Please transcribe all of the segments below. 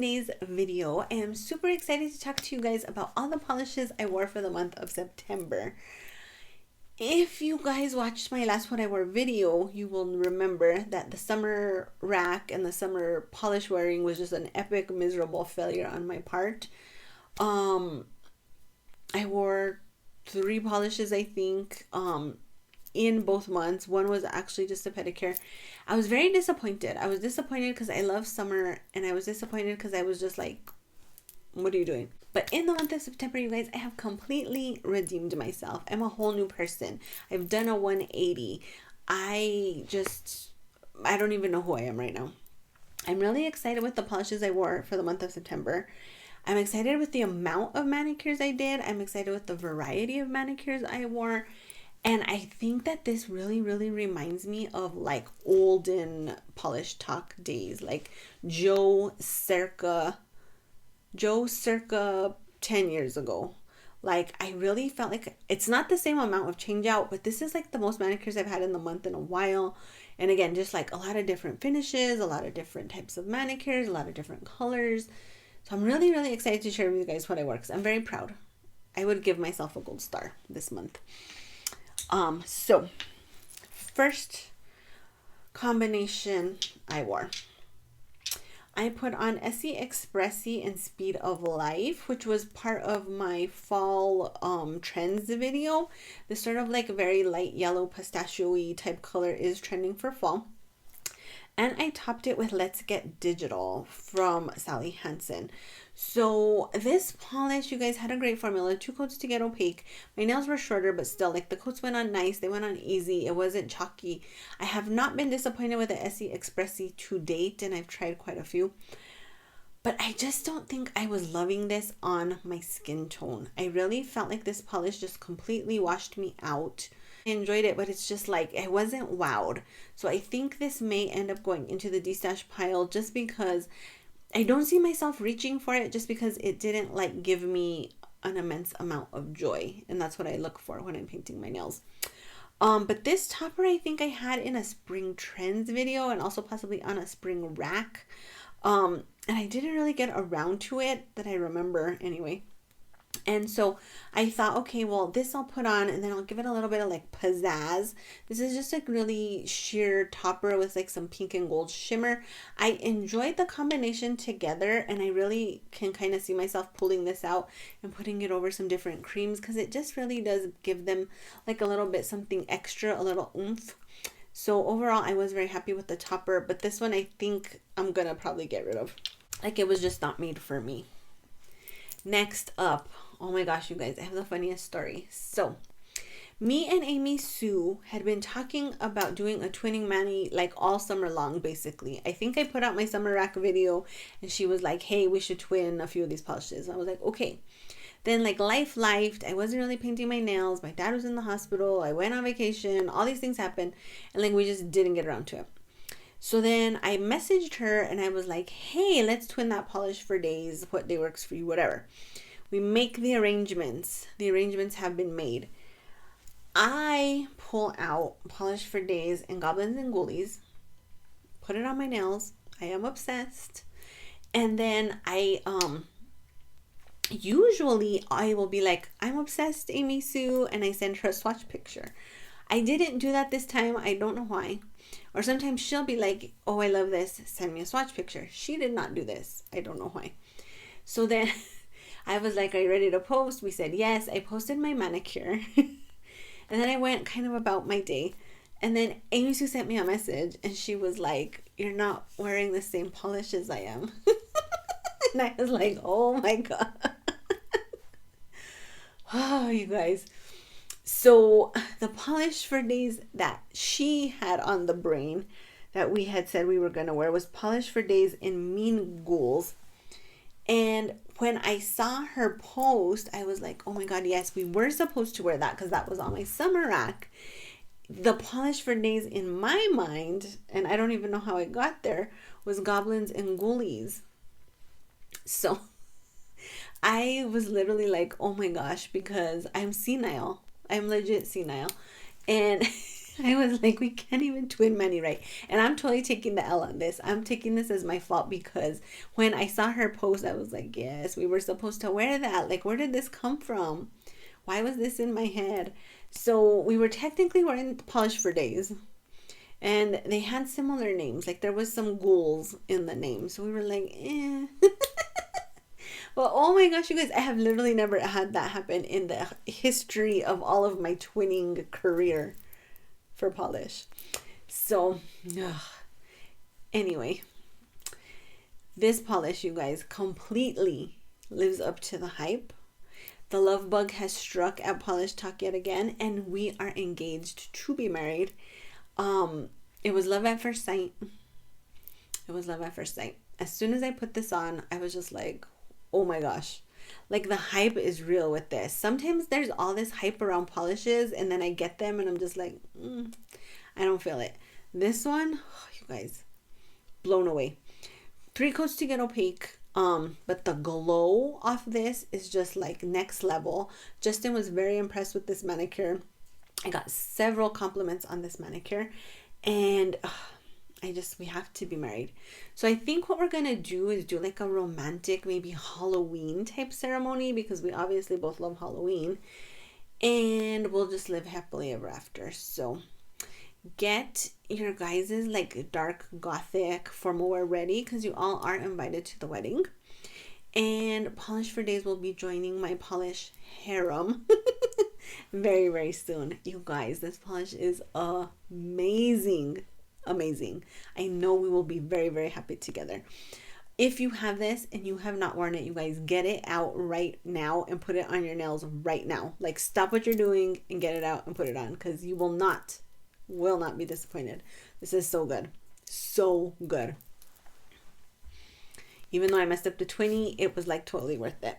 today's video. I am super excited to talk to you guys about all the polishes I wore for the month of September. If you guys watched my last What I Wore video, you will remember that the summer rack and the summer polish wearing was just an epic, miserable failure on my part. I wore 3 polishes, I think, in both months. One was actually just a pedicure. I was very disappointed. I was disappointed because I love summer, and I was disappointed because I was just like, what are you doing? But in the month of September, you guys, I have completely redeemed myself. I'm a whole new person. I've done a 180. I don't even know who I am right now. I'm really excited with the polishes I wore for the month of September. I'm excited with the amount of manicures I did. I'm excited with the variety of manicures I wore. And I think that this really, really reminds me of like olden polish talk days, like Joe circa 10 years ago. Like, I really felt like it's not the same amount of change out, but this is like the most manicures I've had in the month in a while. And again, just like a lot of different finishes, a lot of different types of manicures, a lot of different colors. So I'm really, really excited to share with you guys what I wore, 'cause I'm very proud. I would give myself a gold star this month. So first combination I wore, I put on Essie Expressie and Speed of Life, which was part of my fall trends video. This sort of like very light yellow pistachio-y type color is trending for fall. And I topped it with Let's Get Digital from Sally Hansen. So this polish, you guys, had a great formula. 2 coats to get opaque. My nails were shorter, but still, like, the coats went on nice. They went on easy. It wasn't chalky. I have not been disappointed with the Essie Expressie to date, and I've tried quite a few. But I just don't think I was loving this on my skin tone. I really felt like this polish just completely washed me out. I enjoyed it, but it's just like I wasn't wowed. So I think this may end up going into the destash pile just because I don't see myself reaching for it, just because it didn't like give me an immense amount of joy, and that's what I look for when I'm painting my nails. But this topper I think I had in a spring trends video, and also possibly on a spring rack. And I didn't really get around to it that I remember anyway. And so I thought, okay, well, this I'll put on, and then I'll give it a little bit of like pizzazz. This is just like really sheer topper with like some pink and gold shimmer. I enjoyed the combination together, and I really can kind of see myself pulling this out and putting it over some different creams, because it just really does give them like a little bit something extra, a little oomph. So overall, I was very happy with the topper, but this one I think I'm gonna probably get rid of. Like, it was just not made for me. Next up, oh my gosh, you guys, I have the funniest story. So me and Amy Sue had been talking about doing a twinning mani like all summer long, basically. I think I put out my summer rack video, and she was like, hey, we should twin a few of these polishes. I was like, okay. Then like life lifed. I wasn't really painting my nails. My dad was in the hospital. I went on vacation. All these things happened, and like we just didn't get around to it. So then I messaged her, and I was like, hey, let's twin that polish for days. What day works for you? Whatever. We make the arrangements. The arrangements have been made. I pull out Polish for Days and Goblins and Ghoulies, put it on my nails. I am obsessed. And then I usually I will be like, I'm obsessed, Amy Sue, and I send her a swatch picture. I didn't do that this time. I don't know why. Or sometimes she'll be like, oh, I love this, send me a swatch picture. She did not do this. I don't know why. So then I was like, are you ready to post? We said yes. I posted my manicure. And then I went kind of about my day. And then Amy Sue sent me a message, and she was like, you're not wearing the same polish as I am. And I was like, oh my God. Oh, you guys. So the Polish for Days that she had on the brain that we had said we were going to wear was Polish for Days in Mean Ghouls. And when I saw her post, I was like, oh my God, yes, we were supposed to wear that, because that was on my summer rack. The Polish for Days in my mind, and I don't even know how it got there, was Goblins and Ghoulies. So I was literally like, oh my gosh, because I'm senile. I'm legit senile. And I was like, we can't even twin mani right. And I'm totally taking the L on this. I'm taking this as my fault because when I saw her post, I was like, yes, we were supposed to wear that. Like, where did this come from? Why was this in my head? So we were technically wearing Polish for Days. And they had similar names. Like, there was some ghouls in the name. So we were like, eh. Well, oh my gosh, you guys, I have literally never had that happen in the history of all of my twinning career for polish. So, anyway, this polish, you guys, completely lives up to the hype. The love bug has struck at Polish Talk yet again, and we are engaged to be married. It was love at first sight. It was love at first sight. As soon as I put this on, I was just like, oh my gosh. Like, the hype is real with this. Sometimes there's all this hype around polishes, and then I get them and I'm just like, I don't feel it. This one, oh, you guys, blown away. 3 coats to get opaque. But the glow off this is just like next level. Justin was very impressed with this manicure. I got several compliments on this manicure, and we have to be married. So I think what we're gonna do is do like a romantic, maybe Halloween type ceremony, because we obviously both love Halloween, and we'll just live happily ever after. So get your guys's like dark gothic formal wear ready, because you all are invited to the wedding. And Polish for Days will be joining my polish harem very, very soon. You guys, this polish is amazing. Amazing. I know we will be very, very happy together. If you have this and you have not worn it, you guys, get it out right now and put it on your nails right now. Like, stop what you're doing and get it out and put it on, because you will not be disappointed. This is so good. So good. Even though I messed up the 20, it was like totally worth it.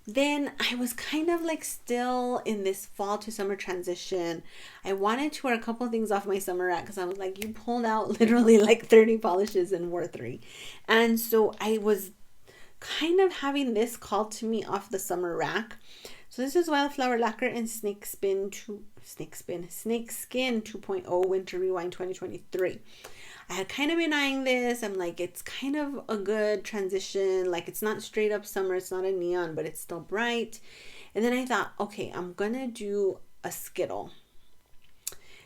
Then I was kind of like still in this fall to summer transition. I wanted to wear a couple of things off my summer rack, because I was like, you pulled out literally like 30 polishes and wore 3. And so I was kind of having this called to me off the summer rack. So this is Wildflower Lacquer and Snakeskin 2.0 Winter Rewind 2023. I had kind of been eyeing this. I'm like, it's kind of a good transition. Like, it's not straight up summer. It's not a neon, but it's still bright. And then I thought, okay, I'm going to do a Skittle.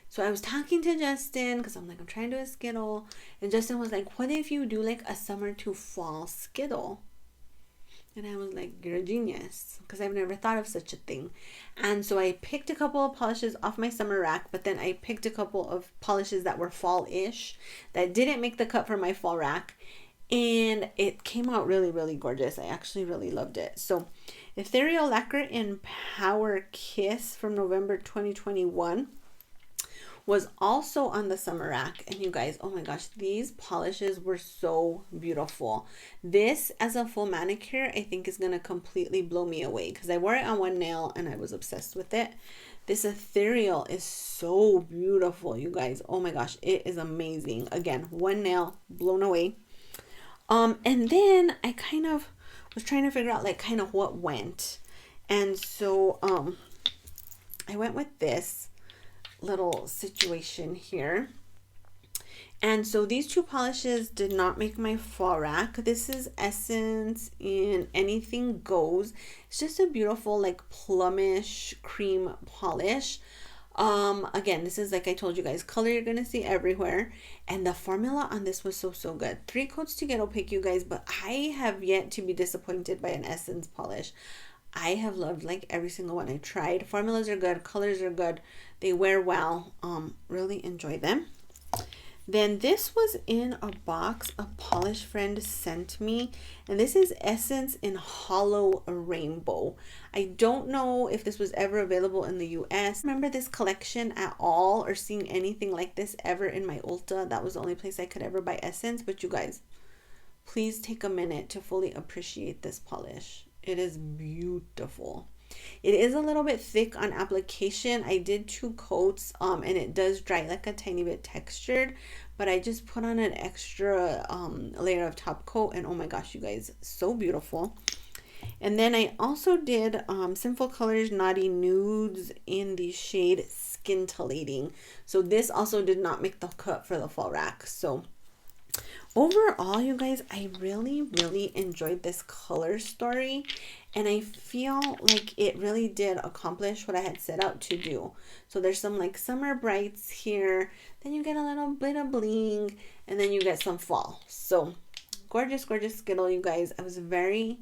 So I was talking to Justin, because I'm like, I'm trying to do a Skittle. And Justin was like, what if you do like a summer to fall Skittle? And I was like, you're a genius, because I've never thought of such a thing. And so I picked a couple of polishes off my summer rack, but then I picked a couple of polishes that were fall-ish that didn't make the cut for my fall rack. And it came out really, really gorgeous. I actually really loved it. So Ethereal Lacquer in Power Kiss from November 2021 was also on the summer rack. And you guys, oh my gosh, these polishes were so beautiful. This as a full manicure, I think is going to completely blow me away, because I wore it on one nail and I was obsessed with it. This Ethereal is so beautiful, you guys. Oh my gosh, it is amazing. Again, one nail, blown away. And then I kind of was trying to figure out like kind of what went. And so I went with this little situation here. And so these 2 polishes did not make my fall rack. This is Essence in Anything Goes. It's just a beautiful like plumish cream polish. Again, this is, like I told you guys, color you're gonna see everywhere. And the formula on this was so good. 3 coats to get opaque, you guys, but I have yet to be disappointed by an Essence polish. I have loved like every single one I tried. Formulas are good, colors are good, they wear well. Really enjoy them. Then this was in a box a polish friend sent me, and this is Essence in Holo Rainbow. I don't know if this was ever available in the US. Remember this collection at all, or seeing anything like this ever in my Ulta. That was the only place I could ever buy Essence. But you guys, please take a minute to fully appreciate this polish. It is beautiful. It is a little bit thick on application. I did 2 coats and it does dry like a tiny bit textured, but I just put on an extra layer of top coat, and oh my gosh, you guys, so beautiful. And then I also did Sinful Colors Naughty Nudes in the shade Skin-tilating. So this also did not make the cut for the fall rack. So overall, you guys, I really, really enjoyed this color story. And I feel like it really did accomplish what I had set out to do. So there's some like summer brights here. Then you get a little bit of bling. And then you get some fall. So gorgeous, gorgeous Skittle, you guys. I was very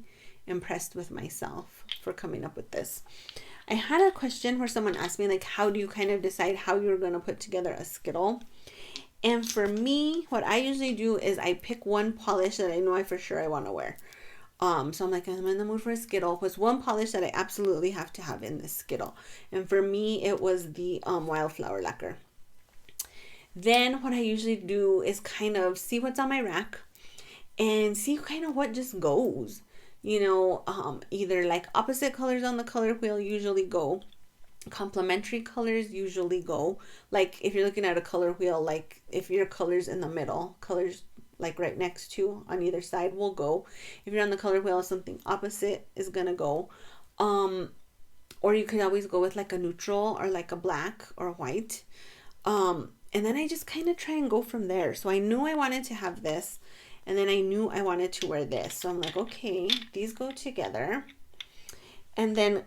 impressed with myself for coming up with this. I had a question where someone asked me, like, how do you kind of decide how you're going to put together a Skittle? And for me, what I usually do is I pick one polish that I know I for sure I want to wear. So I'm like, I'm in the mood for a Skittle. What's one polish that I absolutely have to have in this Skittle? And for me, it was the Wildflower Lacquer. Then what I usually do is kind of see what's on my rack and see kind of what just goes. You know, either like opposite colors on the color wheel usually go. Complementary colors usually go. Like if you're looking at a color wheel, like if your colors in the middle, colors like right next to on either side will go. If you're on the color wheel, something opposite is gonna go. Or you could always go with like a neutral or like a black or white. And then I just kind of try and go from there. So I knew I wanted to have this, and then I knew I wanted to wear this. So I'm like, okay, these go together. And then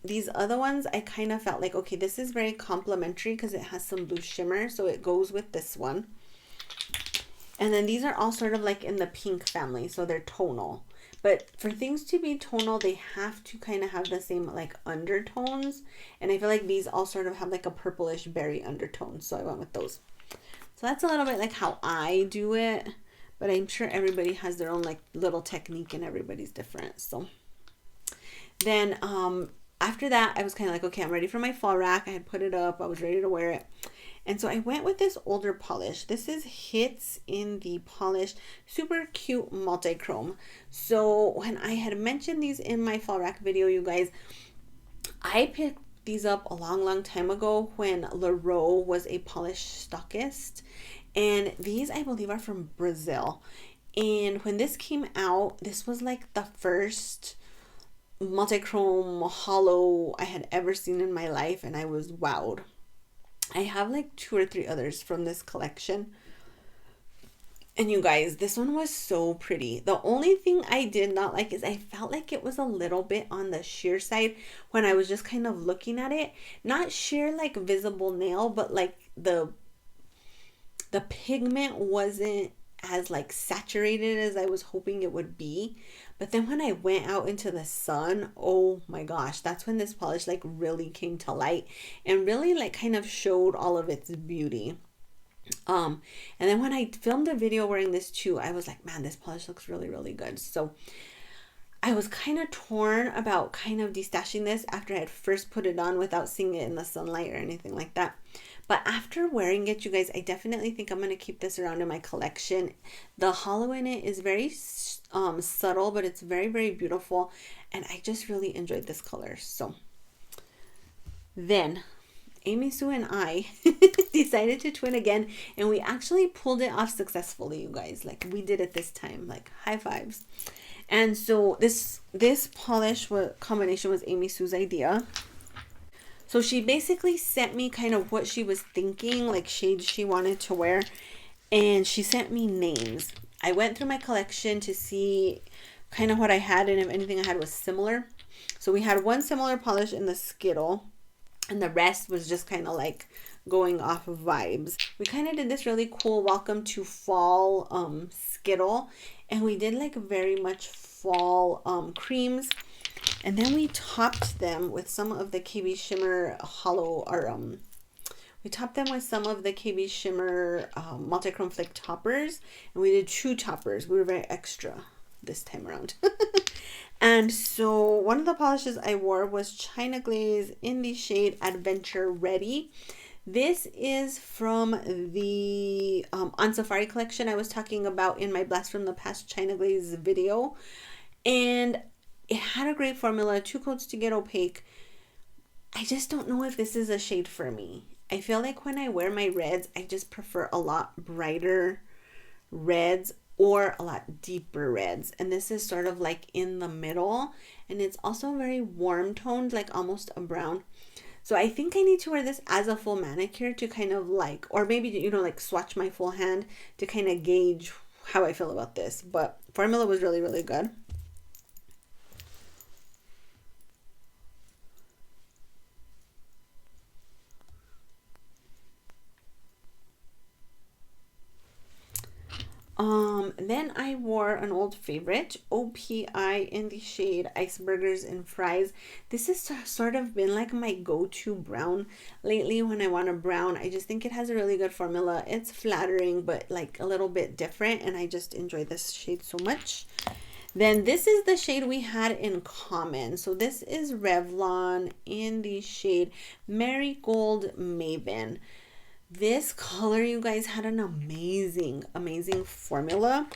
these other ones, I kind of felt like, okay, this is very complimentary because it has some blue shimmer. So it goes with this one. And then these are all sort of like in the pink family. So they're tonal. But for things to be tonal, they have to kind of have the same like undertones. And I feel like these all sort of have like a purplish berry undertone. So I went with those. So that's a little bit like how I do it. But I'm sure everybody has their own like little technique and everybody's different. So then after that, I was kind of like, okay, I'm ready for my fall rack. I had put it up. I was ready to wear it. And so I went with this older polish. This is Hits in the Polish Super Cute Multichrome. So when I had mentioned these in my fall rack video, you guys, I picked these up a long time ago when Leroy was a polish stockist. And these, I believe, are from Brazil. And when this came out, this was like the first multichrome holo I had ever seen in my life, and I was wowed. I have like 2 or 3 others from this collection. And you guys, this one was so pretty. The only thing I did not like is I felt like it was a little bit on the sheer side when I was just kind of looking at it. Not sheer like visible nail, but like the pigment wasn't as like saturated as I was hoping it would be. But then when I went out into the sun, oh my gosh, that's when this polish like really came to light and really like kind of showed all of its beauty. And then when I filmed a video wearing this too, I was like, man, this polish looks really, really good. So I was kind of torn about kind of destashing this after I had first put it on without seeing it in the sunlight or anything like that. But after wearing it, you guys, I definitely think I'm going to keep this around in my collection. The holo in it is very subtle, but it's very, very beautiful. And I just really enjoyed this color. So then Amy Sue and I decided to twin again. And we actually pulled it off successfully, you guys. Like we did it this time. Like high fives. And so this polish combination was Amy Sue's idea. So she basically sent me kind of what she was thinking, like shades she wanted to wear. And she sent me names. I went through my collection to see kind of what I had and if anything I had was similar. So we had one similar polish in the Skittle. And the rest was just kind of like going off of vibes. We kind of did this really cool welcome to fall Skittle. And we did like very much fall creams. And then we topped them with some of the KBShimmer Holo, or we topped them with some of the KBShimmer Multichrome Flake toppers. And we did 2 toppers. We were very extra this time around. And so one of the polishes I wore was China Glaze in the shade Adventure Ready. This is from the On Safari collection I was talking about in my Blast from the Past China Glaze video. And it had a great formula, 2 coats to get opaque. I just don't know if this is a shade for me. I feel like when I wear my reds, I just prefer a lot brighter reds. or a lot deeper reds. And this is sort of like in the middle, and it's also very warm toned, like almost a brown. So I think I need to wear this as a full manicure to kind of like, or maybe, you know, like swatch my full hand to kind of gauge how I feel about this. But formula was really, really good. Then I wore an old favorite, OPI in the shade Ice Bergers and Fries. This has sort of been like my go-to brown lately when I want a brown. I just think it has a really good formula. It's flattering, but like a little bit different, and I just enjoy this shade so much. Then this is the shade we had in common. So this is Revlon in the shade Marigold Maven. This color, you guys, had an amazing formula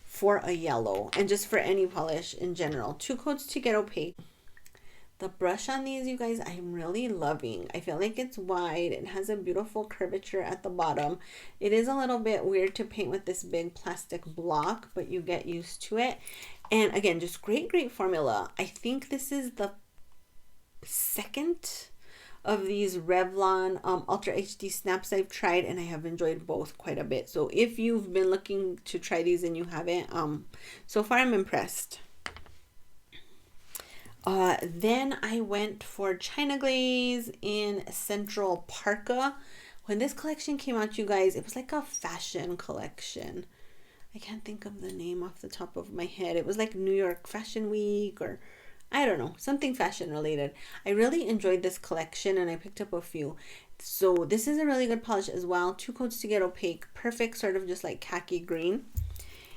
for a yellow and just for any polish in general. 2 coats to get opaque. The brush on these, you guys, I'm really loving. I feel like it's wide. It has a beautiful curvature at the bottom. It is a little bit weird to paint with this big plastic block, but you get used to it. And again, just great formula. I think this is the second of these Revlon Ultra HD snaps I've tried, and I have enjoyed both quite a bit. So if you've been looking to try these and you haven't, so far I'm impressed. Then I went for China Glaze in Central Parka. When this collection came out, you guys, it was like a fashion collection. I can't think of the name off the top of my head. It was like New York Fashion Week, or I don't know, something fashion related. I really enjoyed this collection, and I picked up a few. So this is a really good polish as well. 2 coats to get opaque. Perfect, sort of just like khaki green.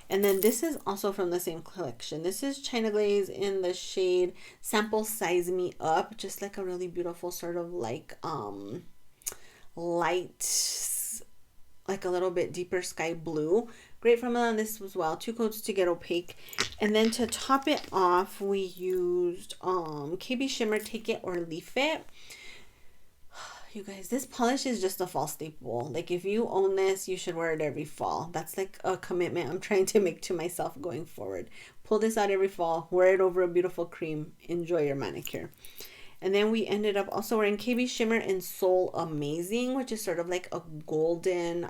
And then this is also from the same collection. This is China Glaze in the shade Sample Size Me Up. Just like a really beautiful sort of like light, like a little bit deeper sky blue. Great formula on this as well. 2 coats to get opaque. And then to top it off, we used KBShimmer Take It or Leave It. You guys, this polish is just a fall staple. Like if you own this, you should wear it every fall. That's like a commitment I'm trying to make to myself going forward. Pull this out every fall, wear it over a beautiful cream, enjoy your manicure. And then we ended up also wearing KBShimmer Sol Amazing, which is sort of like a golden,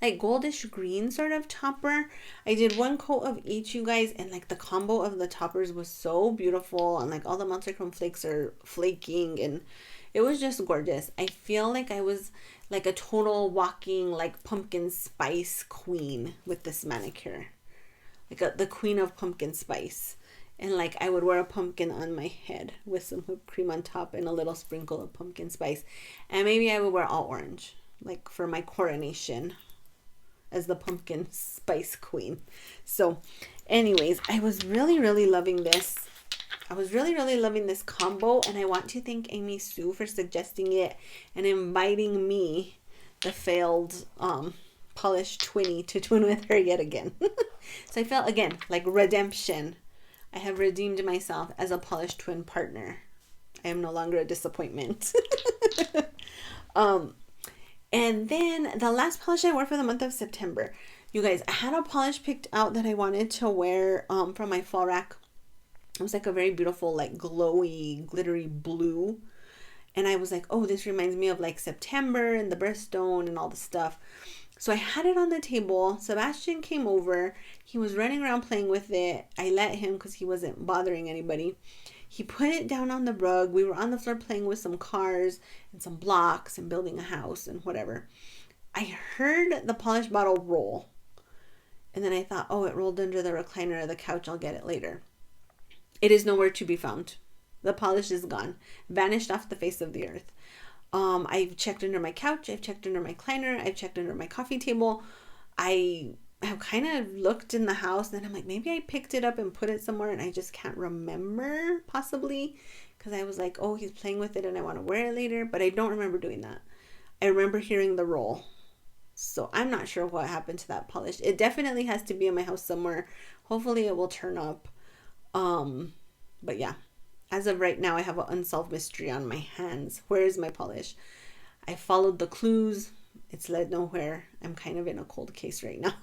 like goldish green sort of topper. I did 1 coat of each, you guys, and like the combo of the toppers was so beautiful, and like all the Multichrome flakes are flaking, and it was just gorgeous. I feel like I was like a total walking like pumpkin spice queen with this manicure, like the queen of pumpkin spice. And like I would wear a pumpkin on my head with some whipped cream on top and a little sprinkle of pumpkin spice, and maybe I would wear all orange like for my coronation as the pumpkin spice queen. So anyways, I was really loving this. I was really loving this combo, and I want to thank Amy Sue for suggesting it and inviting me, the failed polished twinnie, to twin with her yet again. So I felt again like redemption. I have redeemed myself as a polished twin partner. I am no longer a disappointment. And then the last polish I wore for the month of September. You guys, I had a polish picked out that I wanted to wear from my fall rack. It was like a very beautiful, like glowy, glittery blue. And I was like, oh, this reminds me of like September and the birthstone and all the stuff. So I had it on the table. Sebastian came over. He was running around playing with it. I let him because he wasn't bothering anybody. He put it down on the rug. We were on the floor playing with some cars and some blocks and building a house and whatever. I heard the polish bottle roll. And then I thought, oh, it rolled under the recliner of the couch. I'll get it later. It is nowhere to be found. The polish is gone. Vanished off the face of the earth. I've checked under my couch. I've checked under my recliner. I've checked under my coffee table. I have kind of looked in the house, and I'm like, maybe I picked it up and put it somewhere, and I just can't remember, possibly, because I was like, oh, he's playing with it and I want to wear it later, but I don't remember doing that. I remember hearing the roll. So I'm not sure what happened to that polish. It definitely has to be in my house somewhere. Hopefully it will turn up. But yeah, as of right now, I have an unsolved mystery on my hands. Where is my polish? I followed the clues. It's led nowhere. I'm kind of in a cold case right now.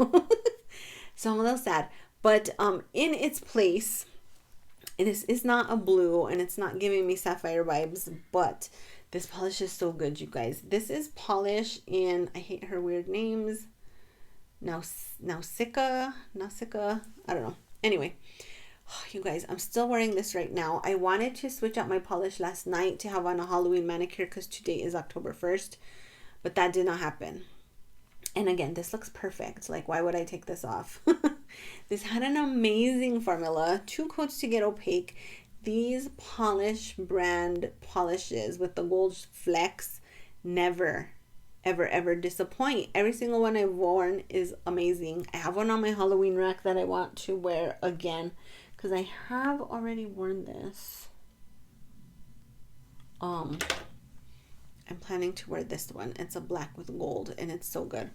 So I'm a little sad. But in its place, it is not a blue and it's not giving me sapphire vibes, but this polish is so good, you guys. This is Pahlish in, I hate her weird names, Nausicaa, I don't know. Anyway, you guys, I'm still wearing this right now. I wanted to switch out my polish last night to have on a Halloween manicure because today is October 1st, but that did not happen. And again, this looks perfect. Like, why would I take this off? This had an amazing formula. 2 coats to get opaque. These Pahlish brand polishes with the gold flecks never, ever, ever disappoint. Every single one I've worn is amazing. I have one on my Halloween rack that I want to wear again because I have already worn this. I'm planning to wear this one. It's a black with gold and it's so good.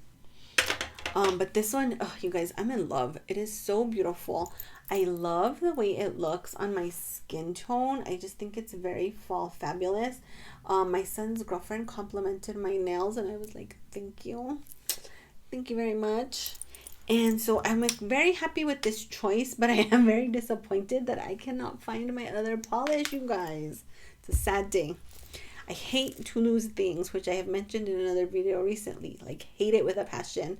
But this one, oh, you guys, I'm in love. It is so beautiful. I love the way it looks on my skin tone. I just think it's very fall fabulous. My son's girlfriend complimented my nails and I was like, thank you. Thank you very much. And so I'm like very happy with this choice, but I am very disappointed that I cannot find my other polish, you guys. It's a sad day. I hate to lose things, which I have mentioned in another video recently. Like, hate it with a passion.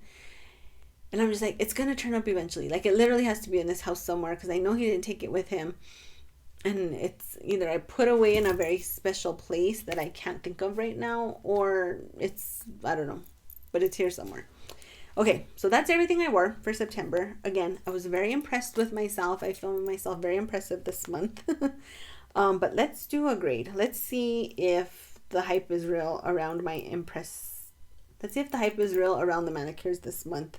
And I'm just like, it's going to turn up eventually. Like, it literally has to be in this house somewhere because I know he didn't take it with him. And it's either I put away in a very special place that I can't think of right now, or it's, I don't know, but it's here somewhere. Okay, so that's everything I wore for September. Again, I was very impressed with myself. I filmed myself very impressive this month. But let's do a grade. Let's see if the hype is real around Let's see if the hype is real around the manicures this month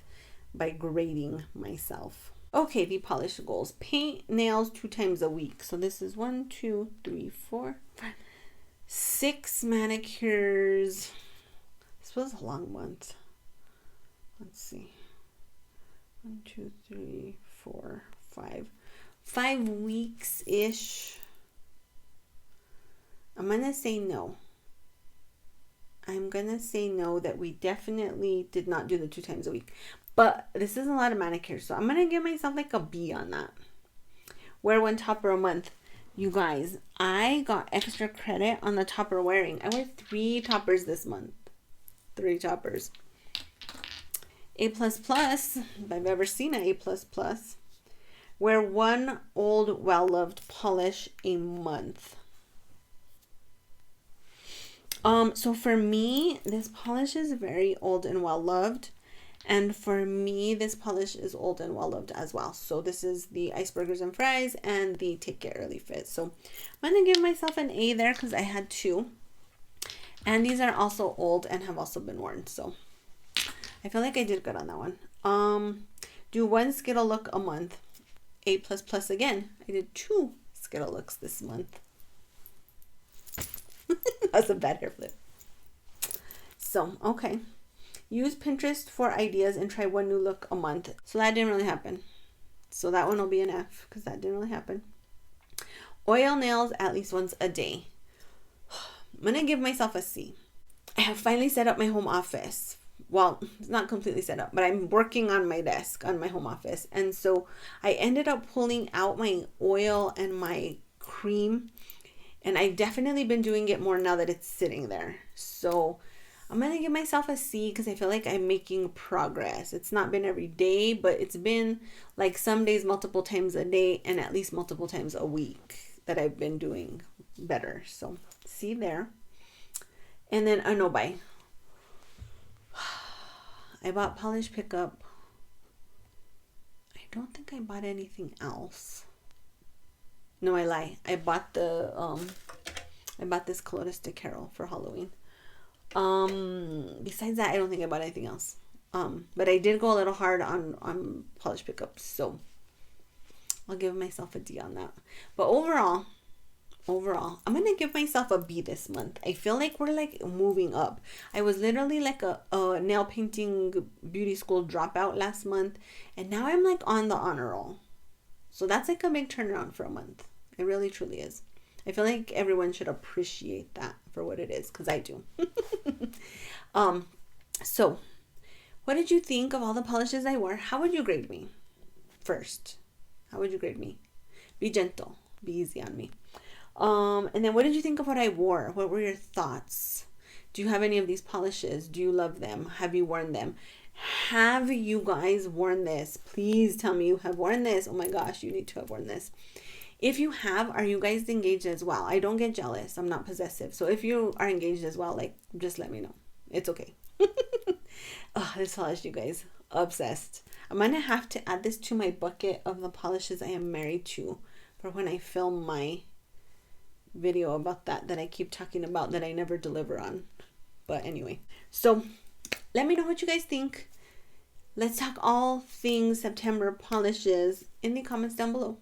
by grading myself. Okay, the polish goals. Paint nails 2 times a week. So this is 1, 2, 3, 4, 5, 6 manicures. This was a long month. Let's see. 1, 2, 3, 4, 5. 5 weeks-ish. I'm going to say no. I'm going to say no, that we definitely did not do the 2 times a week. But this is a lot of manicures, so I'm going to give myself like a B on that. Wear 1 topper a month. You guys, I got extra credit on the topper wearing. I wear 3 toppers this month. 3 toppers. A++, if I've ever seen an A++. Wear 1 old, well-loved polish a month. So for me, this polish is very old and well-loved. And for me, this polish is old and well-loved as well. So this is the Ice Bergers and Fries and the Take It Early Fit. So I'm going to give myself an A there because I had 2. And these are also old and have also been worn. So I feel like I did good on that one. Do 1 Skittle look a month. A++ again. I did 2 Skittle looks this month. That's a bad hair flip. So, okay. Use Pinterest for ideas and try 1 new look a month. So that didn't really happen. So that one will be an F because that didn't really happen. Oil nails at least once a day. I'm going to give myself a C. I have finally set up my home office. Well, it's not completely set up, but I'm working on my desk on my home office. And so I ended up pulling out my oil and my cream. And I've definitely been doing it more now that it's sitting there. So I'm going to give myself a C because I feel like I'm making progress. It's not been every day, but it's been like some days multiple times a day and at least multiple times a week that I've been doing better. So C there. And then a no buy. I bought Polish Pickup. I don't think I bought anything else. No, I lie. I bought the I bought this Coloris de Carol for Halloween. Besides that, I don't think I bought anything else. But I did go a little hard on Polish Pickup, so I'll give myself a D on that. But overall, I'm gonna give myself a B this month. I feel like we're like moving up. I was literally like a nail painting beauty school dropout last month, and now I'm like on the honor roll. So that's like a big turnaround for a month. It really truly is. I feel like everyone should appreciate that for what it is, because I do. So what did you think of all the polishes I wore? How would you grade me? first? How would you grade me? Be gentle. Be easy on me. And then what did you think of what I wore? What were your thoughts? Do you have any of these polishes? Do you love them? Have you worn them? Have you guys worn this? Please tell me you have worn this. Oh my gosh, you need to have worn this. If you have, are you guys engaged as well? I don't get jealous. I'm not possessive. So if you are engaged as well, like, just let me know. It's okay. Oh, this polish, you guys. Obsessed. I'm going to have to add this to my bucket of the polishes I am married to for when I film my video about that I keep talking about that I never deliver on. But anyway, so let me know what you guys think. Let's talk all things September polishes in the comments down below.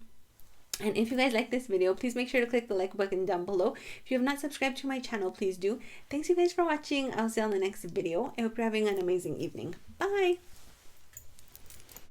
And if you guys like this video, please make sure to click the like button down below. If you have not subscribed to my channel, please do. Thanks you guys for watching. I'll see you on the next video. I hope you're having an amazing evening. Bye!